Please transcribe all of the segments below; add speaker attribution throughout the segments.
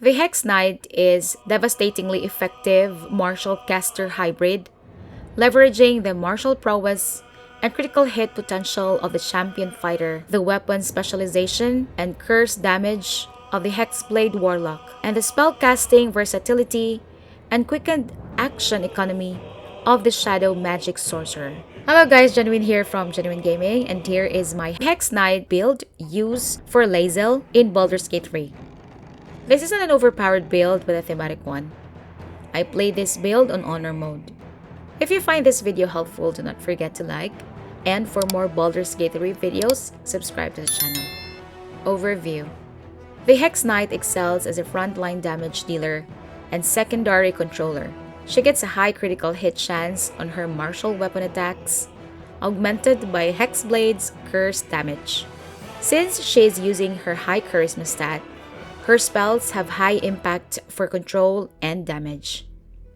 Speaker 1: The Hex Knight is devastatingly effective martial caster hybrid, leveraging the martial prowess and critical hit potential of the champion fighter, the weapon specialization and curse damage of the Hexblade Warlock, and the spellcasting versatility and quickened action economy of the Shadow Magic Sorcerer. Hello guys, Genuine here from Genuine Gaming, and here is my Hex Knight build used for LAEZEL in Baldur's Gate 3. This isn't an overpowered build but a thematic one. I played this build on Honor mode. If you find this video helpful, do not forget to like, and for more Baldur's Gate 3 videos, subscribe to the channel. Overview. The Hex Knight excels as a frontline damage dealer and secondary controller. She gets a high critical hit chance on her martial weapon attacks, augmented by Hexblade's curse damage. Since she is using her high charisma stat, her spells have high impact for control and damage.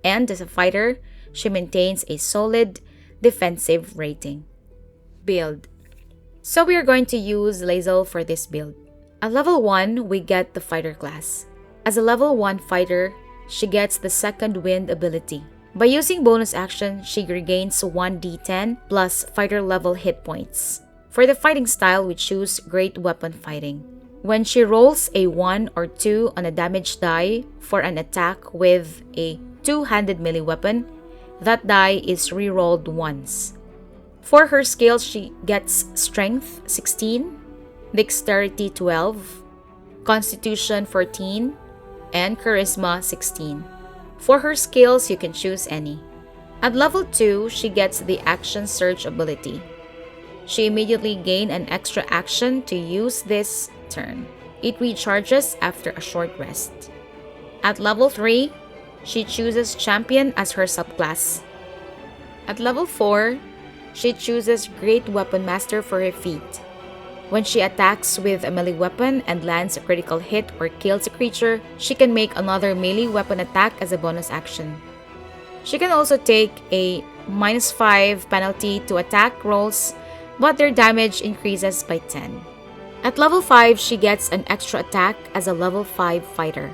Speaker 1: And as a fighter, she maintains a solid defensive rating. Build. So we are going to use LAEZEL for this build. At level 1, we get the fighter class. As a level 1 fighter, she gets the Second Wind ability. By using bonus action, she regains 1d10 plus fighter level hit points. For the fighting style, we choose Great Weapon Fighting. When she rolls a 1 or 2 on a damage die for an attack with a two-handed melee weapon, that die is re-rolled once. For her skills, she gets Strength 16, Dexterity 12, Constitution 14, and Charisma 16. For her skills, you can choose any. At level 2, she gets the Action Surge ability. She immediately gains an extra action to use this turn. It recharges after a short rest. At level 3, she chooses Champion as her subclass. At level 4, she chooses Great Weapon Master for her feat. When she attacks with a melee weapon and lands a critical hit or kills a creature, she can make another melee weapon attack as a bonus action. She can also take a -5 penalty to attack rolls, but their damage increases by 10. At level 5, she gets an extra attack as a level 5 fighter.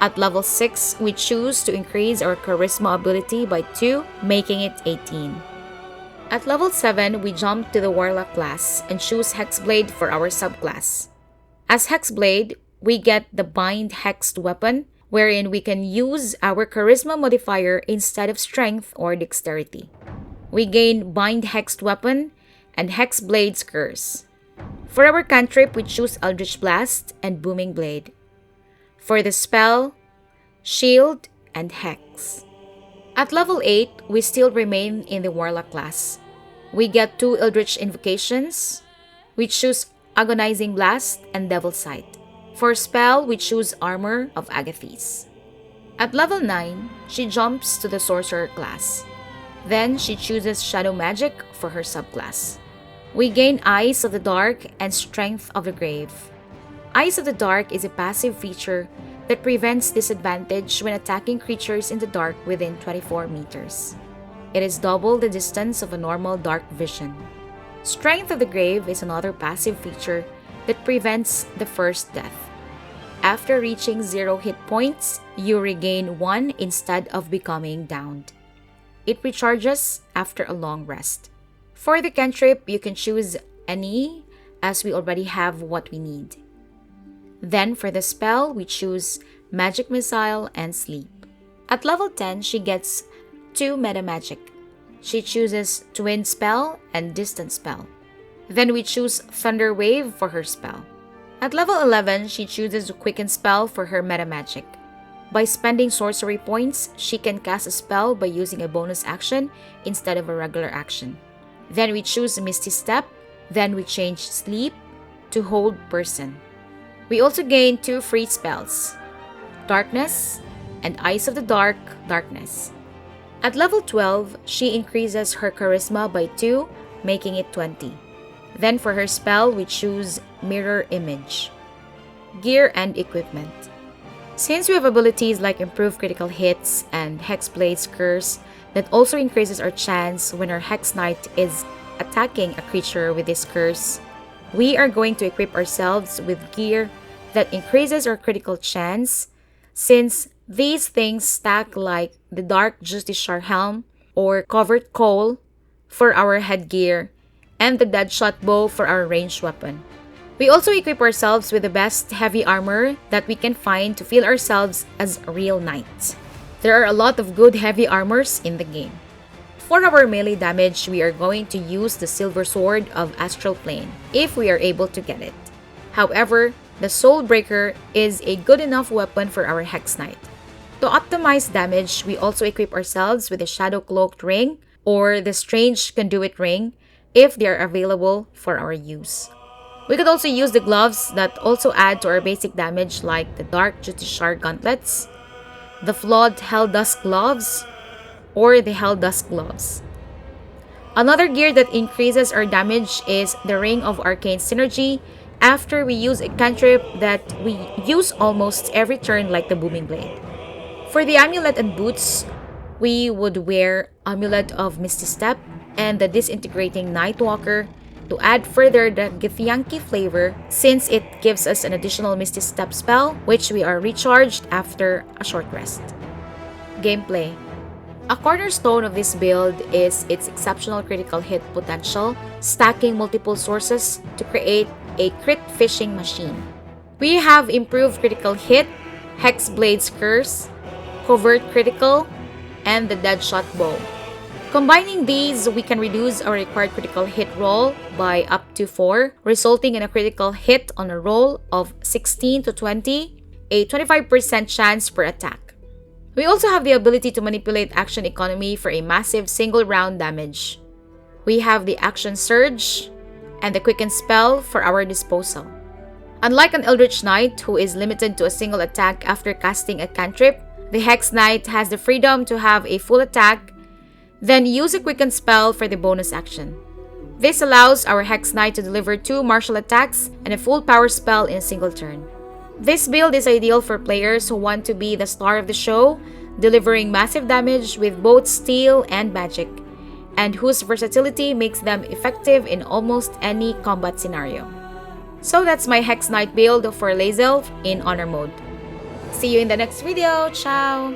Speaker 1: At level 6, we choose to increase our Charisma ability by 2, making it 18. At level 7, we jump to the Warlock class and choose Hexblade for our subclass. As Hexblade, we get the Bind Hexed weapon, wherein we can use our Charisma modifier instead of Strength or Dexterity. We gain Bind Hexed weapon and Hexblade's curse. For our cantrip, we choose Eldritch Blast and Booming Blade. For the spell, Shield, and Hex. At level 8, we still remain in the Warlock class. We get 2 Eldritch Invocations. We choose Agonizing Blast and Devil's Sight. For spell, we choose Armor of Agathis. At level 9, she jumps to the Sorcerer class. Then she chooses Shadow Magic for her subclass. We gain Eyes of the Dark and Strength of the Grave. Eyes of the Dark is a passive feature that prevents disadvantage when attacking creatures in the dark within 24 meters. It is double the distance of a normal dark vision. Strength of the Grave is another passive feature that prevents the first death. After reaching 0 hit points, you regain 1 instead of becoming downed. It recharges after a long rest. For the cantrip, you can choose any, as we already have what we need. Then for the spell, we choose Magic Missile and Sleep. At level 10, she gets 2 meta magic. She chooses Twin Spell and Distant Spell. Then we choose Thunder Wave for her spell. At level 11, she chooses Quicken Spell for her meta magic. By spending sorcery points, she can cast a spell by using a bonus action instead of a regular action. Then we choose Misty Step. Then we change Sleep to Hold Person. We also gain 2 free spells, Darkness and Eyes of the Dark, Darkness. At level 12, she increases her Charisma by 2, making it 20. Then for her spell, we choose Mirror Image. Gear and Equipment. Since we have abilities like Improved Critical Hits and Hexblade's Curse that also increases our chance when our Hex Knight is attacking a creature with this curse, we are going to equip ourselves with gear that increases our critical chance since these things stack like the Dark Justiciar helm or covered coal for our headgear and the Deadshot bow for our ranged weapon. We also equip ourselves with the best heavy armor that we can find to feel ourselves as real knights. There are a lot of good heavy armors in the game. For our melee damage, we are going to use the Silver Sword of Astral Plane if we are able to get it. However, the Soul Breaker is a good enough weapon for our Hex Knight. To optimize damage, we also equip ourselves with the Shadow Cloaked Ring or the Strange Conduit Ring if they are available for our use. We could also use the gloves that also add to our basic damage like the Dark Justiciar Gauntlets, the Flawed Helldusk Gloves, or the Helldusk Gloves. Another gear that increases our damage is the Ring of Arcane Synergy after we use a cantrip that we use almost every turn like the Booming Blade. For the amulet and boots, we would wear Amulet of Misty Step and the Disintegrating Nightwalker to add further the Githyanki flavor since it gives us an additional Misty Step spell which we are recharged after a short rest. Gameplay. A cornerstone of this build is its exceptional critical hit potential, stacking multiple sources to create a crit fishing machine. We have improved critical hit, Hex Blade's Curse, Covert Critical, and the Deadshot Bow. Combining these, we can reduce our required critical hit roll by up to 4, resulting in a critical hit on a roll of 16 to 20, a 25% chance per attack. We also have the ability to manipulate action economy for a massive single round damage. We have the Action Surge and the Quicken Spell for our disposal. Unlike an Eldritch Knight who is limited to a single attack after casting a cantrip, the Hex Knight has the freedom to have a full attack, then use a Quicken Spell for the bonus action. This allows our Hex Knight to deliver 2 martial attacks and a full power spell in a single turn. This build is ideal for players who want to be the star of the show, delivering massive damage with both steel and magic, and whose versatility makes them effective in almost any combat scenario. So that's my Hex Knight build for LAEZEL in Honor Mode. See you in the next video. Ciao!